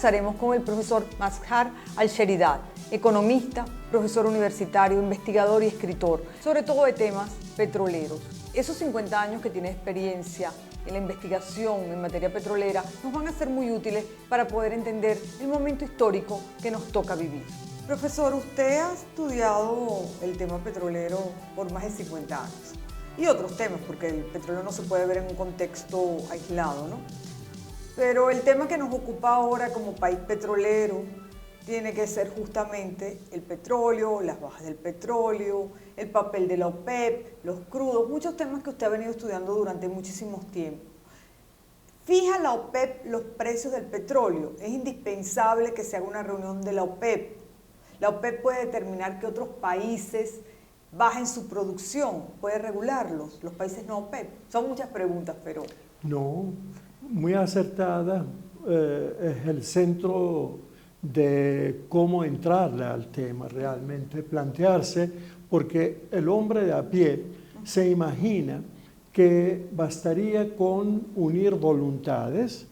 conversaremos con el profesor Mazhar Al-Sheridad, economista, profesor universitario, investigador y escritor, sobre todo de temas petroleros. Esos 50 años que tiene experiencia en la investigación en materia petrolera nos van a ser muy útiles para poder entender el momento histórico que nos toca vivir. Profesor, usted ha estudiado el tema petrolero por más de 50 años y otros temas, porque el petróleo no se puede ver en un contexto aislado, ¿no? Pero el tema que nos ocupa ahora como país petrolero tiene que ser justamente el petróleo, las bajas del petróleo, el papel de la OPEP, los crudos, muchos temas que usted ha venido estudiando durante muchísimos tiempos. ¿Fija la OPEP los precios del petróleo? ¿Es indispensable que se haga una reunión de la OPEP? ¿La OPEP puede determinar que otros países bajen su producción? ¿Puede regularlos? ¿Los países no OPEP? Son muchas preguntas, pero... No, muy acertada. Es el centro de cómo entrarle al tema realmente, plantearse, porque el hombre de a pie se imagina que bastaría con unir voluntades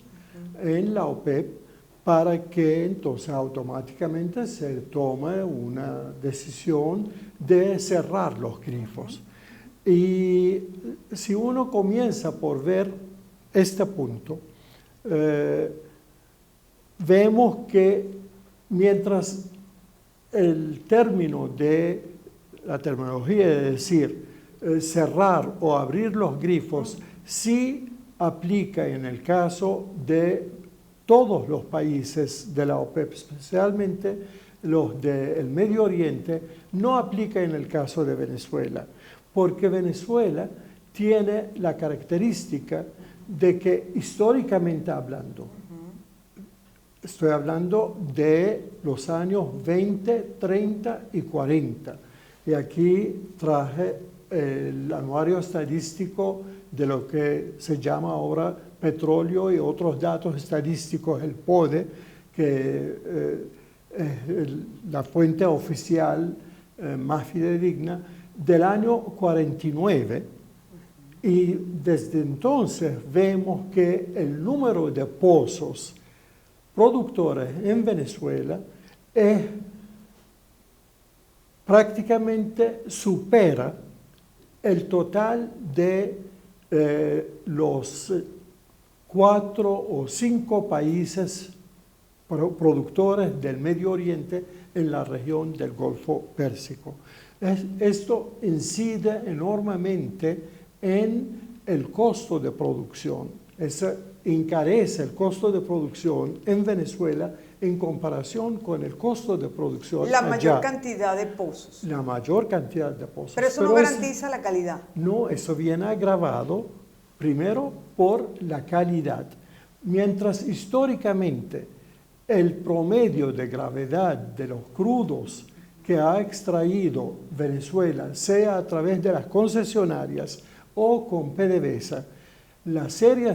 en la OPEP para que entonces automáticamente se tome una decisión de cerrar los grifos. Y si uno comienza por ver este punto, vemos que mientras el término de la terminología de decir cerrar o abrir los grifos sí aplica en el caso de todos los países de la OPEP, especialmente los del Medio Oriente, no aplica en el caso de Venezuela, porque Venezuela tiene la característica de que históricamente hablando, estoy hablando de los años 20, 30 y 40. Y aquí traje el anuario estadístico de lo que se llama ahora petróleo y otros datos estadísticos, el PODE, que es la fuente oficial más fidedigna, del año 49. Y desde entonces vemos que el número de pozos productores en Venezuela prácticamente supera el total de los 4 o 5 países productores del Medio Oriente en la región del Golfo Pérsico. Esto incide enormemente en el costo de producción. Encarece el costo de producción en Venezuela en comparación con el costo de producción la allá. mayor cantidad de pozos. La mayor cantidad de pozos. Pero eso no garantiza la calidad. No, eso viene agravado primero por la calidad. Mientras históricamente el promedio de gravedad de los crudos que ha extraído Venezuela, sea a través de las concesionarias o con PDVSA, la serie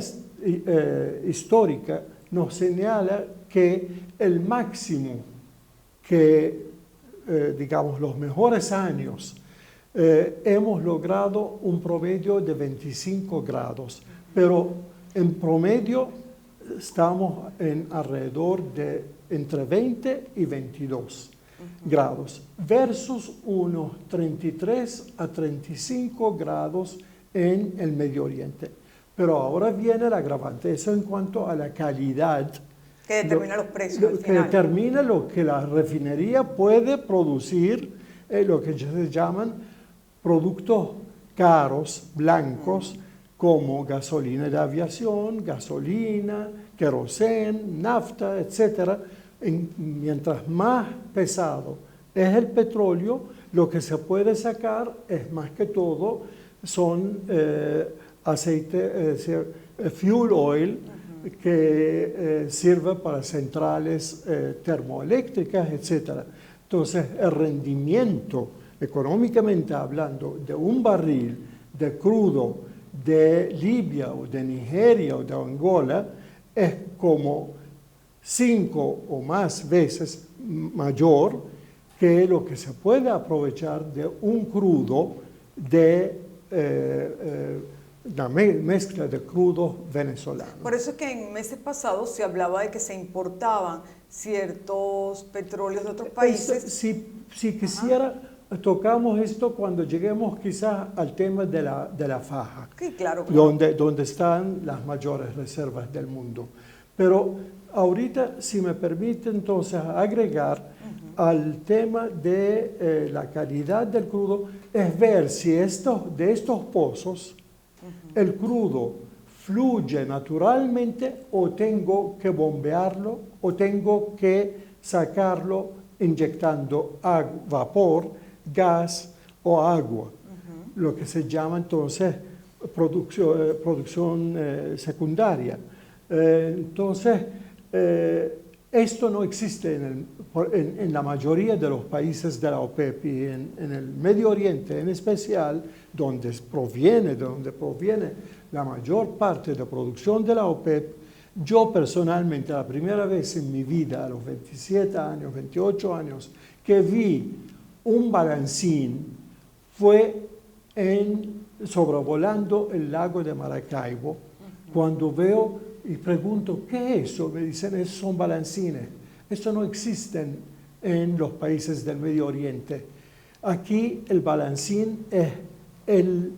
histórica nos señala que el máximo que, digamos, los mejores años, hemos logrado un promedio de 25 grados, pero en promedio estamos en alrededor de entre 20 y 22 grados, versus unos 33 a 35 grados en el Medio Oriente. Pero ahora viene el agravante, eso en cuanto a la calidad. Que determina los precios. Que determina lo que la refinería puede producir, lo que se llaman productos caros, blancos, como gasolina de aviación, gasolina, querosén, nafta, etc. Mientras más pesado es el petróleo, lo que se puede sacar es más que todo, son aceite, fuel oil, que sirve para centrales termoeléctricas, etc. Entonces, el rendimiento, económicamente hablando, de un barril de crudo de Libia o de Nigeria o de Angola es como 5 o más veces mayor que lo que se puede aprovechar de un crudo de una mezcla de crudos venezolanos. Por eso es que en meses pasados se hablaba de que se importaban ciertos petróleos de otros países. Si quisiera, tocamos esto cuando lleguemos quizás al tema de la faja, Sí, claro, claro. donde están las mayores reservas del mundo. Pero ahorita, si me permite entonces agregar al tema de la calidad del crudo, es ver si de estos pozos el crudo fluye naturalmente o tengo que bombearlo o tengo que sacarlo inyectando vapor, gas o agua, lo que se llama entonces producción secundaria. Entonces, esto no existe en la mayoría de los países de la OPEP y en el Medio Oriente en especial, de donde proviene la mayor parte de la producción de la OPEP. Yo personalmente, la primera vez en mi vida, a los 27 años, 28 años, que vi un balancín fue sobrevolando el lago de Maracaibo, cuando veo y pregunto, ¿qué es eso? Me dicen, esos son balancines. Eso no existen en los países del Medio Oriente. Aquí el balancín es el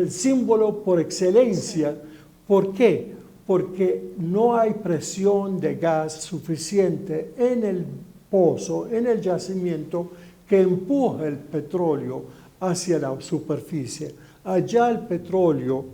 símbolo por excelencia. ¿Por qué? Porque no hay presión de gas suficiente en el pozo, en el yacimiento, que empuje el petróleo hacia la superficie. Allá el petróleo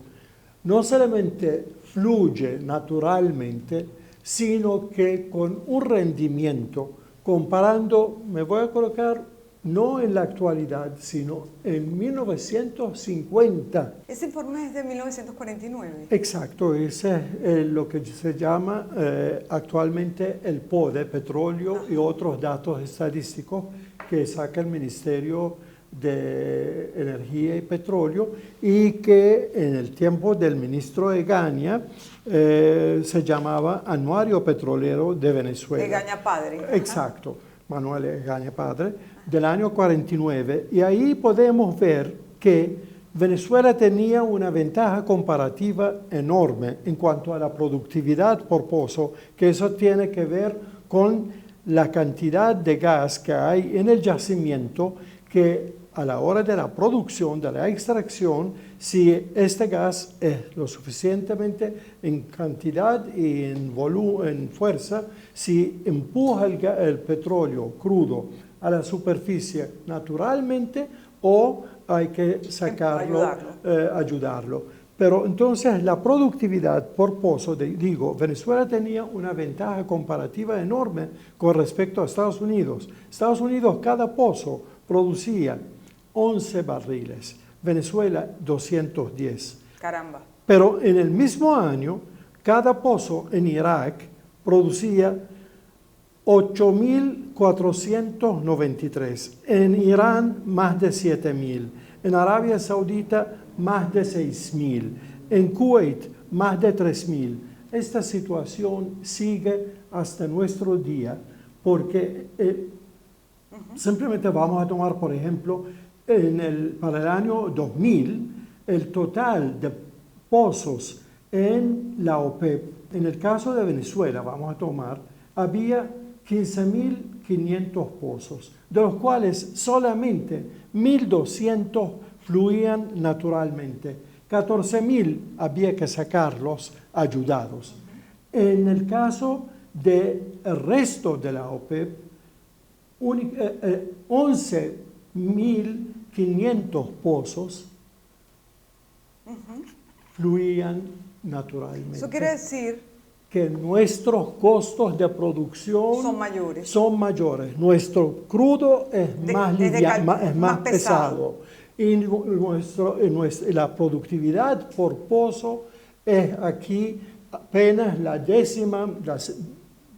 no solamente fluye naturalmente, sino que con un rendimiento, comparando, me voy a colocar no en la actualidad, sino en 1950. Ese informe es de 1949. Exacto, ese es lo que se llama actualmente el PODE, Petróleo y otros datos estadísticos que saca el Ministerio de Energía y Petróleo, y que en el tiempo del ministro Egaña se llamaba Anuario Petrolero de Venezuela. Egaña padre. Exacto, Manuel Egaña padre, del año 49. Y ahí podemos ver que Venezuela tenía una ventaja comparativa enorme en cuanto a la productividad por pozo, que eso tiene que ver con la cantidad de gas que hay en el yacimiento, que a la hora de la producción, de la extracción, si este gas es lo suficientemente en cantidad y en fuerza, si empuja el petróleo crudo a la superficie naturalmente o hay que sacarlo, ayudarlo. Pero entonces la productividad por pozo, Venezuela tenía una ventaja comparativa enorme con respecto a Estados Unidos. Estados Unidos, cada pozo producía 11 barriles, Venezuela 210. Caramba. Pero en el mismo año, cada pozo en Irak producía 8.493, en Irán más de 7.000, en Arabia Saudita más de 6.000, en Kuwait más de 3.000. Esta situación sigue hasta nuestro día porque simplemente vamos a tomar, por ejemplo, para el año 2000, el total de pozos en la OPEP, en el caso de Venezuela, vamos a tomar, había 15.500 pozos, de los cuales solamente 1.200 fluían naturalmente. 14.000 había que sacarlos ayudados. En el caso del resto de la OPEP, 11.500 pozos fluían naturalmente. Eso quiere decir que nuestros costos de producción son mayores. Nuestro crudo es más pesado. Y la productividad por pozo es aquí apenas la décima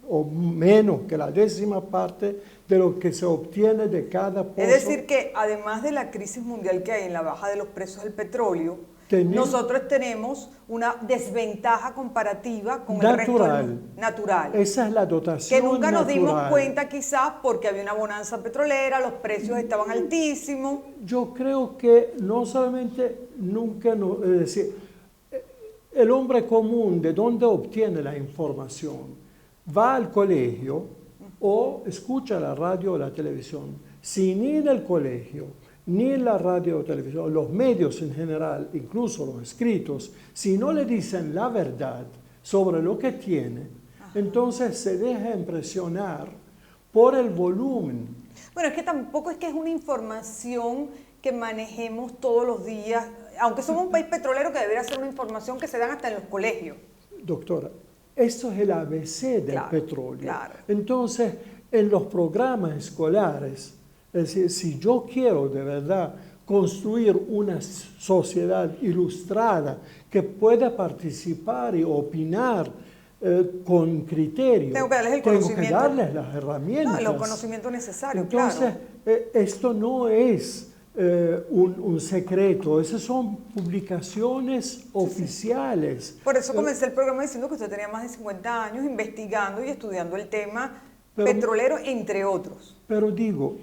o menos que la décima parte de lo que se obtiene de cada pozo. Es decir que además de la crisis mundial que hay en la baja de los precios del petróleo, nosotros tenemos una desventaja comparativa con el resto del mundo. Natural. Esa es la dotación que nunca nos dimos natural. cuenta quizás porque había una bonanza petrolera, los precios estaban altísimos. Yo creo que no solamente nunca, es decir, el hombre común, ¿de dónde obtiene la información? Va al colegio o escucha la radio o la televisión. Si ni en el colegio, ni en la radio o televisión, los medios en general, incluso los escritos, si no le dicen la verdad sobre lo que tiene, entonces se deja impresionar por el volumen. Bueno, es que tampoco es que es una información que manejemos todos los días, aunque somos un país petrolero que debería ser una información que se dan hasta en los colegios. Doctora, esto es el ABC del petróleo. Claro. Entonces, en los programas escolares, es decir, si yo quiero de verdad construir una sociedad ilustrada que pueda participar y opinar con criterio, tengo que darles las herramientas. No, los conocimientos necesarios, entonces, claro. Esto no es un secreto, esas son publicaciones oficiales. Sí. Por eso comencé el programa diciendo que usted tenía más de 50 años investigando y estudiando el tema petrolero, entre otros. Pero digo,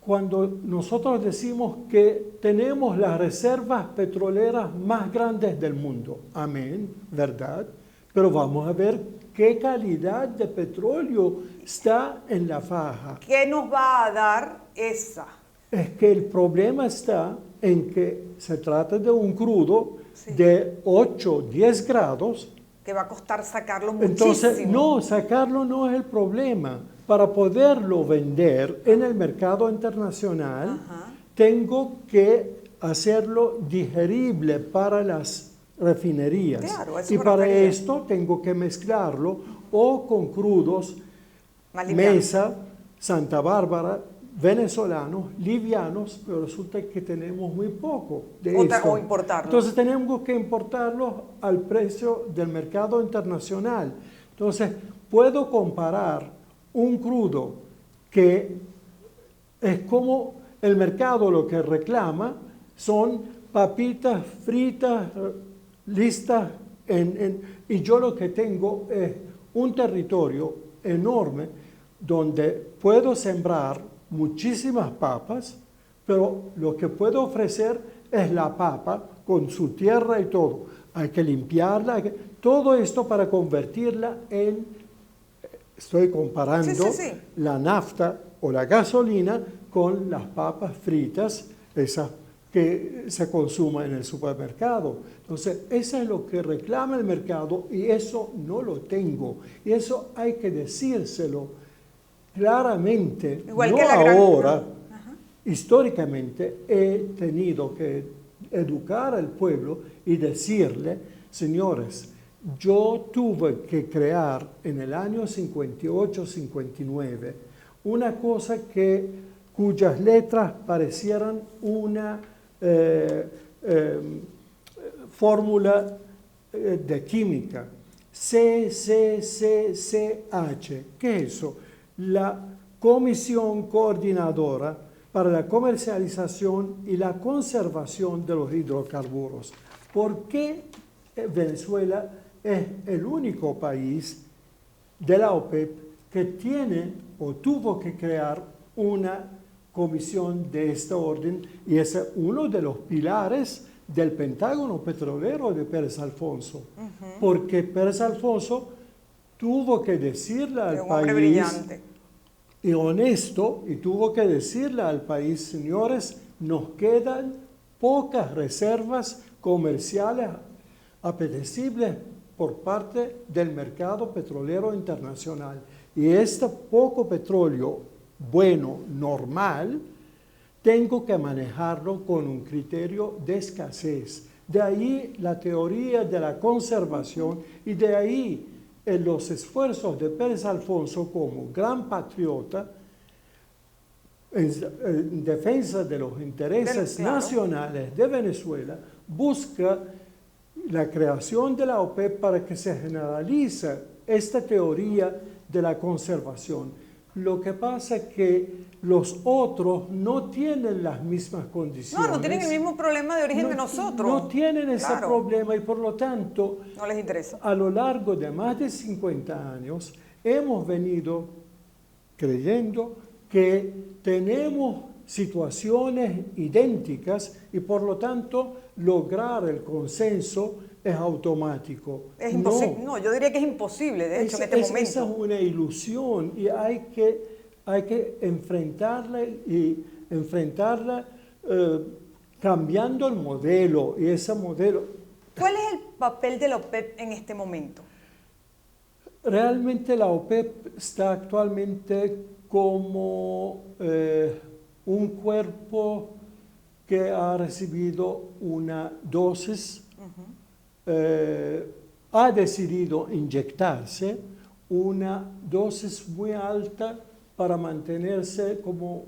cuando nosotros decimos que tenemos las reservas petroleras más grandes del mundo, amén, ¿verdad? Pero vamos a ver qué calidad de petróleo está en la faja. ¿Qué nos va a dar esa? Es que el problema está en que se trata de un crudo de 8, 10 grados. Que va a costar sacarlo muchísimo. Entonces, no, sacarlo no es el problema. Para poderlo vender en el mercado internacional, tengo que hacerlo digerible para las refinerías. Claro, y para esto tengo que mezclarlo o con crudos Mesa, Santa Bárbara, venezolanos, livianos, pero resulta que tenemos muy poco de esto. O importarlos. Entonces tenemos que importarlos al precio del mercado internacional. Entonces, puedo comparar un crudo que es como el mercado lo que reclama, son papitas fritas listas, y yo lo que tengo es un territorio enorme donde puedo sembrar muchísimas papas, pero lo que puedo ofrecer es la papa con su tierra y todo. Hay que limpiarla, todo esto para convertirla en, estoy comparando la nafta o la gasolina con las papas fritas, esas que se consumen en el supermercado. Entonces, eso es lo que reclama el mercado y eso no lo tengo. Y eso hay que decírselo claramente, igual no que ahora. Históricamente he tenido que educar al pueblo y decirle, señores, yo tuve que crear en el año 58-59 una cosa cuyas letras parecieran una fórmula de química. CCCCH. ¿Qué es eso? La Comisión Coordinadora para la Comercialización y la Conservación de los Hidrocarburos. ¿Por qué Venezuela es el único país de la OPEP que tiene o tuvo que crear una comisión de este orden? Y es uno de los pilares del Pentágono petrolero de Pérez Alfonso, porque Pérez Alfonso tuvo que decirle al país, brillante y honesto, y tuvo que decirle al país, señores, nos quedan pocas reservas comerciales apetecibles por parte del mercado petrolero internacional. Y este poco petróleo bueno, normal, tengo que manejarlo con un criterio de escasez. De ahí la teoría de la conservación y de ahí los esfuerzos de Pérez Alfonso como gran patriota en defensa de los intereses nacionales de Venezuela, busca la creación de la OPEP para que se generalice esta teoría de la conservación. Lo que pasa es que los otros no tienen las mismas condiciones. No tienen el mismo problema de origen de nosotros. No tienen ese Claro. problema y por lo tanto, No les interesa. a lo largo de más de 50 años, hemos venido creyendo que tenemos situaciones idénticas y por lo tanto lograr el consenso es automático. Es imposible. No, yo diría que es imposible, de hecho, en este momento. Esa es una ilusión y hay que enfrentarla cambiando el modelo y ese modelo. ¿Cuál es el papel de la OPEP en este momento? Realmente la OPEP está actualmente como un cuerpo que ha recibido una dosis, ha decidido inyectarse una dosis muy alta para mantenerse como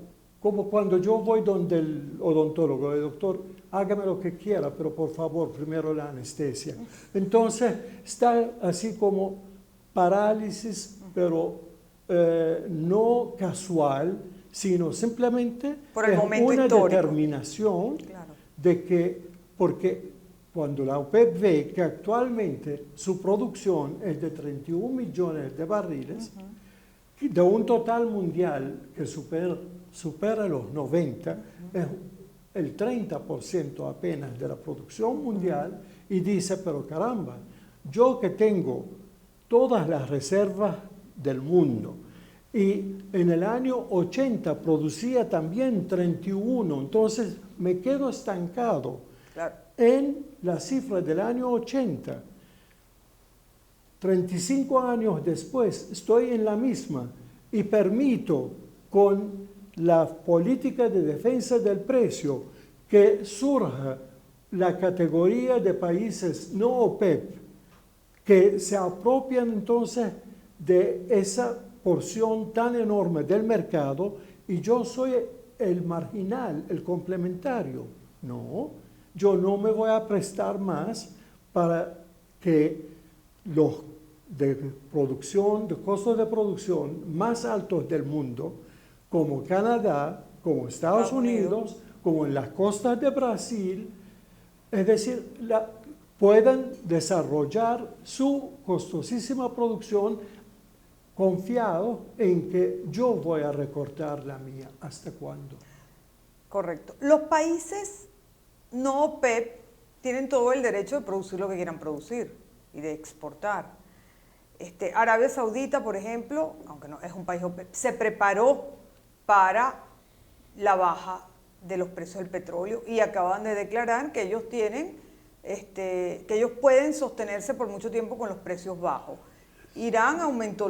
cuando yo voy donde el odontólogo, el doctor, hágame lo que quiera, pero por favor, primero la anestesia. Entonces, está así como parálisis, pero no casual, sino simplemente por el es momento una histórico. Determinación Claro. de que, porque cuando la OPEP ve que actualmente su producción es de 31 millones de barriles, de un total mundial que supera los 90, es el 30% apenas de la producción mundial, y dice, pero caramba, yo que tengo todas las reservas del mundo, y en el año 80 producía también 31, entonces me quedo estancado en la cifra del año 80. 35 años después estoy en la misma y permito con la política de defensa del precio que surja la categoría de países no OPEP que se apropian entonces de esa porción tan enorme del mercado y yo soy el marginal, el complementario. No, yo no me voy a prestar más para que los de producción, de costos de producción más altos del mundo, como Canadá, como Estados Unidos, como en las costas de Brasil, es decir, puedan desarrollar su costosísima producción confiado en que yo voy a recortar la mía. ¿Hasta cuándo? Correcto. Los países no OPEP tienen todo el derecho de producir lo que quieran producir y de exportar. Arabia Saudita, por ejemplo, aunque no es un país OPEP, se preparó para la baja de los precios del petróleo y acaban de declarar que ellos tienen, que ellos pueden sostenerse por mucho tiempo con los precios bajos. Irán aumentó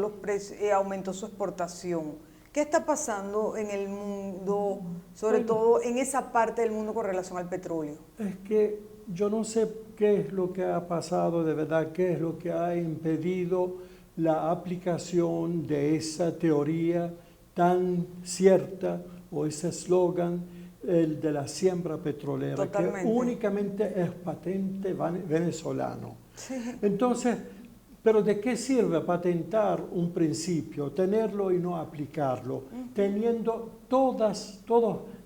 aumentó su exportación. ¿Qué está pasando en el mundo, sobre todo en esa parte del mundo con relación al petróleo? Es que yo no sé qué es lo que ha pasado de verdad, qué es lo que ha impedido la aplicación de esa teoría tan cierta o ese eslogan, el de la siembra petrolera, Totalmente. que únicamente es patente venezolano. Sí. Entonces, ¿pero de qué sirve patentar un principio, tenerlo y no aplicarlo, teniendo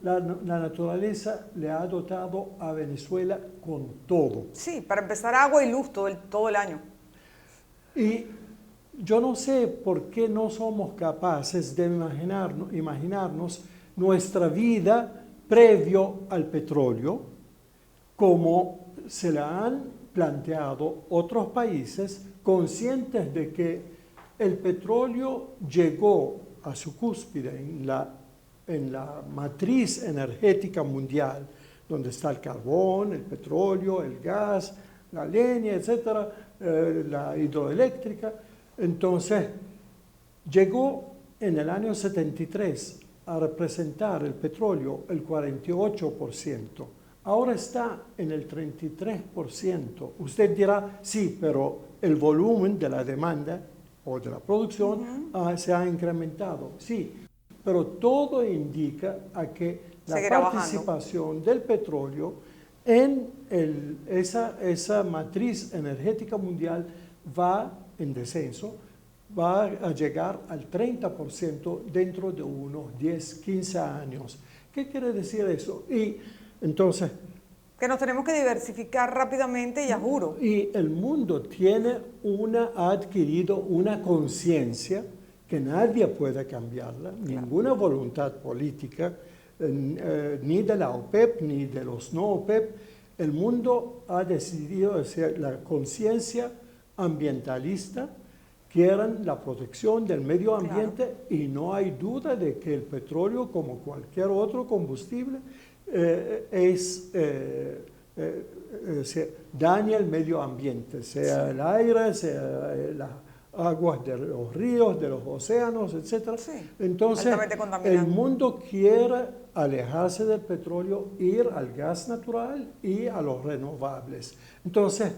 la naturaleza le ha dotado a Venezuela con todo? Sí, para empezar, agua y luz todo el año. Y yo no sé por qué no somos capaces de imaginarnos nuestra vida previo al petróleo, como se la han planteado otros países conscientes de que el petróleo llegó a su cúspide en la matriz energética mundial, donde está el carbón, el petróleo, el gas, la leña, etcétera, la hidroeléctrica. Entonces, llegó en el año 73 a representar el petróleo el 48%. Ahora está en el 33%. Usted dirá, sí, pero el volumen de la demanda o de la producción se ha incrementado. Sí, pero todo indica a que la participación del petróleo en esa matriz energética mundial va en descenso va a llegar al 30% dentro de unos 10, 15 años. ¿Qué quiere decir eso? Y entonces... Que nos tenemos que diversificar rápidamente, ya juro. Y el mundo ha adquirido una conciencia que nadie puede cambiarla, ninguna voluntad política, ni de la OPEP, ni de los no OPEP. El mundo ha decidido hacer la conciencia ambientalista, quieren la protección del medio ambiente, y no hay duda de que el petróleo, como cualquier otro combustible, daña el medio ambiente, sea el aire, sea las aguas de los ríos, de los océanos, etc. Entonces, el mundo quiere alejarse del petróleo, ir al gas natural y a los renovables. Entonces,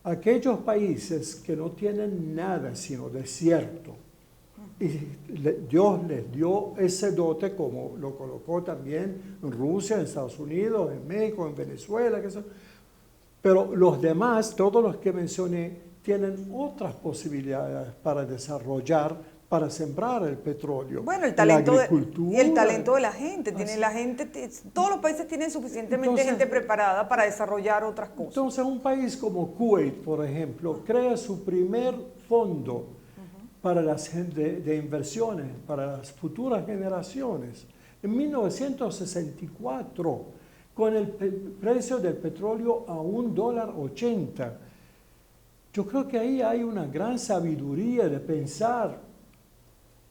aquellos países que no tienen nada sino desierto, y Dios les dio ese dote, como lo colocó también en Rusia, en Estados Unidos, en México, en Venezuela, pero los demás, todos los que mencioné, tienen otras posibilidades para desarrollar, para sembrar el petróleo. Bueno, el talento y el talento de la gente. Todos los países tienen suficientemente gente preparada para desarrollar otras cosas. Entonces, un país como Kuwait, por ejemplo, crea su primer fondo para de inversiones, para las futuras generaciones. En 1964, con el precio del petróleo a $1.80. Yo creo que ahí hay una gran sabiduría de pensar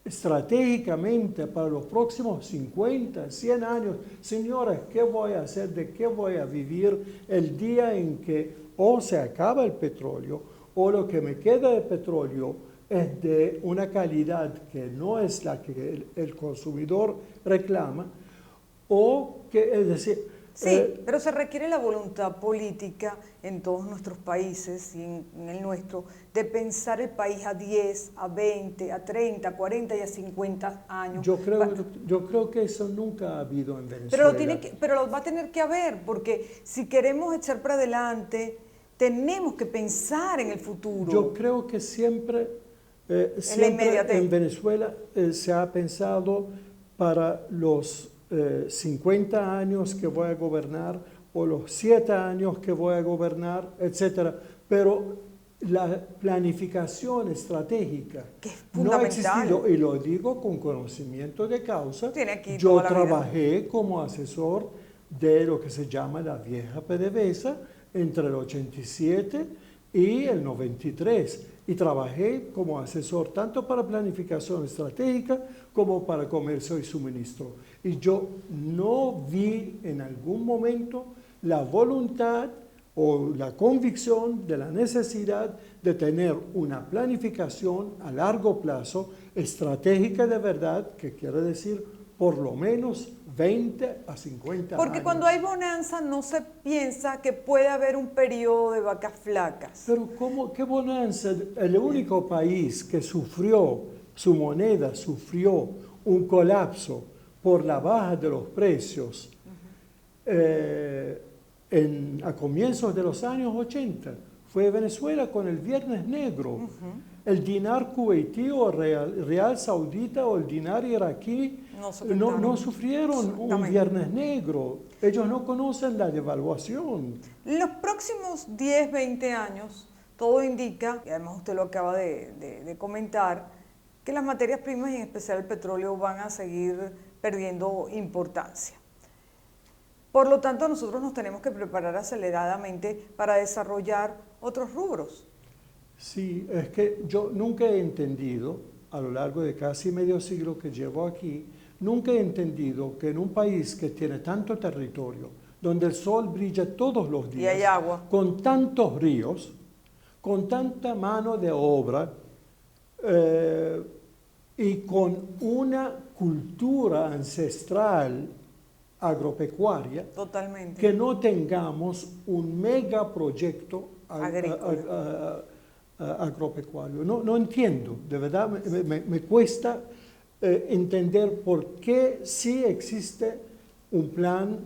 estratégicamente para los próximos 50, 100 años. Señores, ¿qué voy a hacer? ¿De qué voy a vivir el día en que o se acaba el petróleo, o lo que me queda de petróleo es de una calidad que no es la que el consumidor reclama, o que, es decir... pero se requiere la voluntad política en todos nuestros países y en el nuestro de pensar el país a 10, a 20, a 30, a 40 y a 50 años. Yo creo que eso nunca ha habido en Venezuela. Pero lo va a tener que haber, porque si queremos echar para adelante, tenemos que pensar en el futuro. Yo creo que siempre en Venezuela se ha pensado para los 50 años que voy a gobernar, o los 7 años que voy a gobernar, etc. Pero la planificación estratégica no ha existido, y lo digo con conocimiento de causa. Yo trabajé como asesor de lo que se llama la vieja PDVSA entre el 87 y el 93. Y trabajé como asesor tanto para planificación estratégica como para comercio y suministro. Y yo no vi en algún momento la voluntad o la convicción de la necesidad de tener una planificación a largo plazo estratégica de verdad, que quiere decir por lo menos 20 a 50 años. Porque cuando hay bonanza no se piensa que puede haber un periodo de vacas flacas. Pero ¿qué bonanza? El único país que sufrió, su moneda sufrió un colapso por la baja de los precios a comienzos de los años 80 fue Venezuela con el Viernes Negro. El dinar kuwaití o real saudita o el dinar iraquí no sufrieron un Viernes Negro. Ellos no conocen la devaluación. En los próximos 10, 20 años, todo indica, y además usted lo acaba de comentar, que las materias primas y en especial el petróleo van a seguir perdiendo importancia. Por lo tanto, nosotros nos tenemos que preparar aceleradamente para desarrollar otros rubros. Sí, es que yo nunca he entendido, a lo largo de casi medio siglo que llevo aquí, nunca he entendido que en un país que tiene tanto territorio, donde el sol brilla todos los días, y hay agua, con tantos ríos, con tanta mano de obra, y con una cultura ancestral agropecuaria, totalmente, que no tengamos un megaproyecto agropecuario. No entiendo, de verdad me cuesta entender por qué sí existe un plan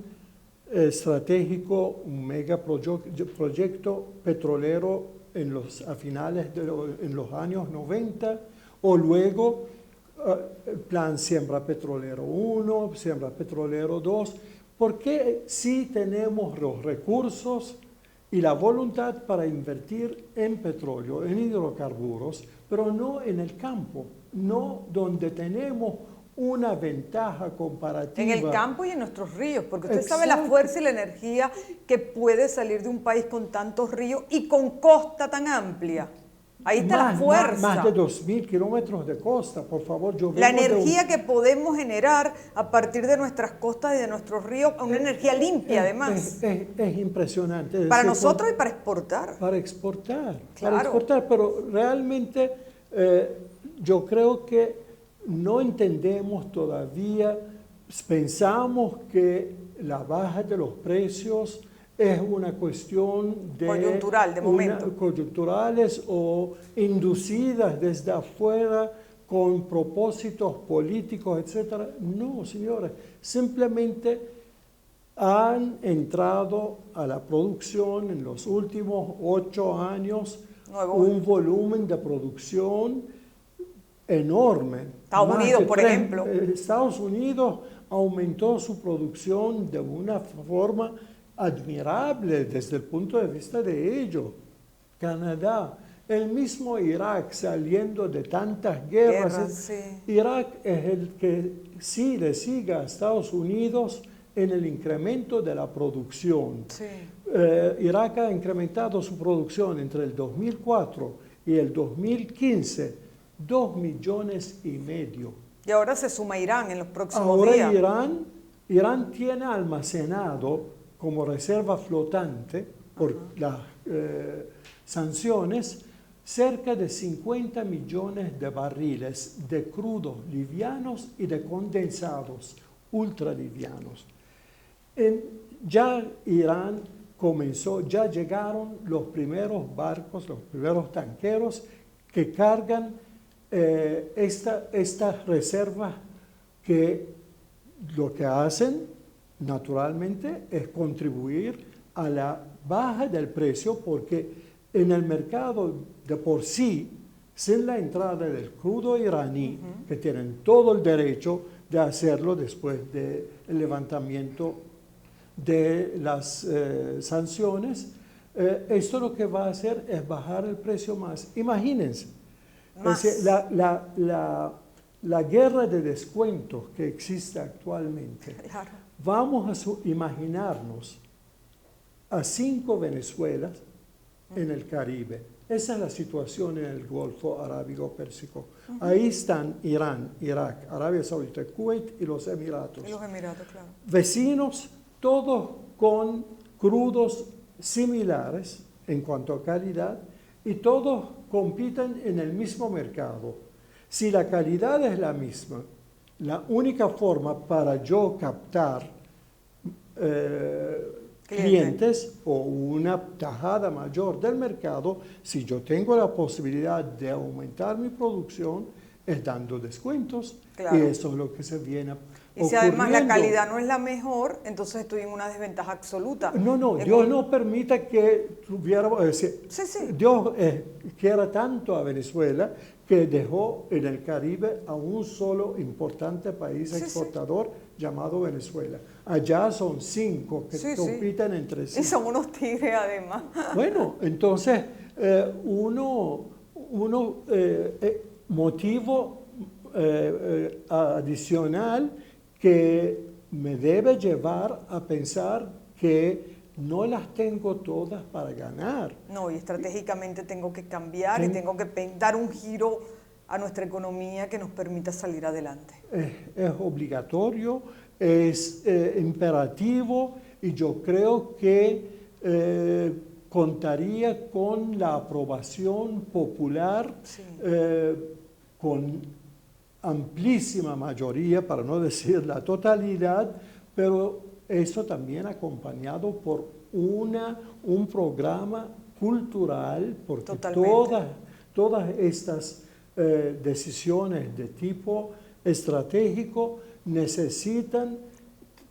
estratégico, un megaproyecto petrolero en los años 90 O luego el plan Siembra Petrolero 1, Siembra Petrolero 2, porque sí tenemos los recursos y la voluntad para invertir en petróleo, en hidrocarburos, pero no en el campo, no donde tenemos una ventaja comparativa. En el campo y en nuestros ríos, porque usted sabe Exacto. la fuerza y la energía que puede salir de un país con tantos ríos y con costa tan amplia. Ahí está la fuerza. Más de 2.000 kilómetros de costa, por favor. La energía que podemos generar a partir de nuestras costas y de nuestros ríos, una energía limpia además. Es impresionante. Es Para decir, nosotros y para exportar. Para exportar, Claro. para exportar, pero realmente yo creo que no entendemos todavía, pensamos que la baja de los precios es una cuestión de Coyuntural, de momento. Coyunturales o inducidas desde afuera con propósitos políticos, etcétera. No, señores, simplemente han entrado a la producción en los últimos 8 años un volumen de producción enorme. Estados Unidos, por ejemplo. Estados Unidos aumentó su producción de una forma admirable desde el punto de vista de ellos. Canadá, el mismo Irak saliendo de tantas guerras. Sí. Irak es el que sí le sigue a Estados Unidos en el incremento de la producción. Sí. Irak ha incrementado su producción entre el 2004 y el 2015 2,5 millones. Y ahora se suma Irán en los próximos Ahora días. Irán tiene almacenado como reserva flotante por las sanciones cerca de 50 millones de barriles de crudos livianos y de condensados ultralivianos. Ya Irán comenzó, ya llegaron los primeros barcos, los primeros tanqueros que cargan estas reservas, que lo que hacen naturalmente es contribuir a la baja del precio, porque en el mercado de por sí, sin la entrada del crudo iraní, que tienen todo el derecho de hacerlo después del levantamiento de las sanciones, esto lo que va a hacer es bajar el precio más. Imagínense, Más. es decir, la guerra de descuentos que existe actualmente. Claro. Vamos a imaginarnos a 5 Venezuelas en el Caribe. Esa es la situación en el Golfo Arábigo-Pérsico. Ahí están Irán, Irak, Arabia Saudita, Kuwait y los Emiratos. Y los Emiratos, claro. Vecinos, todos con crudos similares en cuanto a calidad, y todos compiten en el mismo mercado. Si la calidad es la misma, la única forma para yo captar clientes o una tajada mayor del mercado, si yo tengo la posibilidad de aumentar mi producción, es dando descuentos. Claro. Y eso es lo que se viene Y si además la ocurriendo. calidad no es la mejor, entonces estoy en una desventaja absoluta. No, Es Dios como- no permita que tuviéramos... Sí, sí. Dios quiera tanto a Venezuela que dejó en el Caribe a un solo importante país Sí, sí. exportador llamado Venezuela. Allá son 5 que Sí, sí. compiten entre sí. Y son unos tigres además. Bueno, entonces, motivo adicional que me debe llevar a pensar que no las tengo todas para ganar. No, y estratégicamente tengo que cambiar y Sí. tengo que dar un giro a nuestra economía que nos permita salir adelante. Es obligatorio, es imperativo, y yo creo que contaría con la aprobación popular, Sí. con amplísima mayoría, para no decir la totalidad, pero eso también acompañado por un programa cultural, porque Totalmente. todas estas decisiones de tipo estratégico necesitan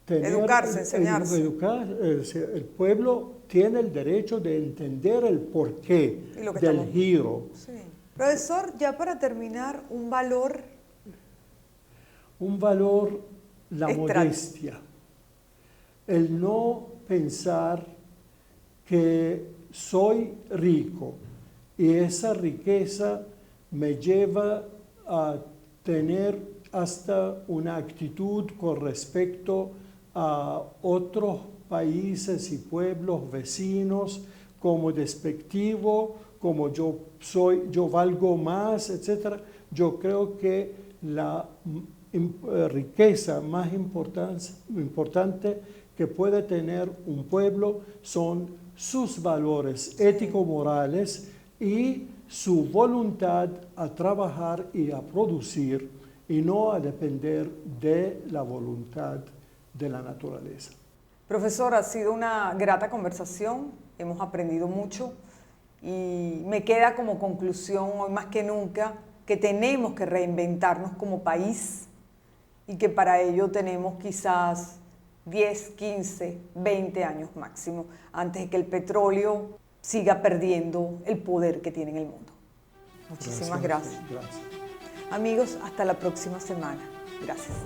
tener... Educarse, enseñarse. El pueblo tiene el derecho de entender el porqué Y lo que del estamos- giro. Sí. Profesor, ya para terminar, un valor la extra. modestia. El no pensar que soy rico y esa riqueza me lleva a tener hasta una actitud con respecto a otros países y pueblos vecinos como despectivo, como yo valgo más, etc. Yo creo que la riqueza más importante que puede tener un pueblo son sus valores ético-morales y su voluntad a trabajar y a producir y no a depender de la voluntad de la naturaleza. Profesor, ha sido una grata conversación, hemos aprendido mucho y me queda como conclusión hoy más que nunca que tenemos que reinventarnos como país y que para ello tenemos quizás 10, 15, 20 años máximo antes de que el petróleo siga perdiendo el poder que tiene en el mundo. Muchísimas gracias. Gracias. Amigos, hasta la próxima semana. Gracias.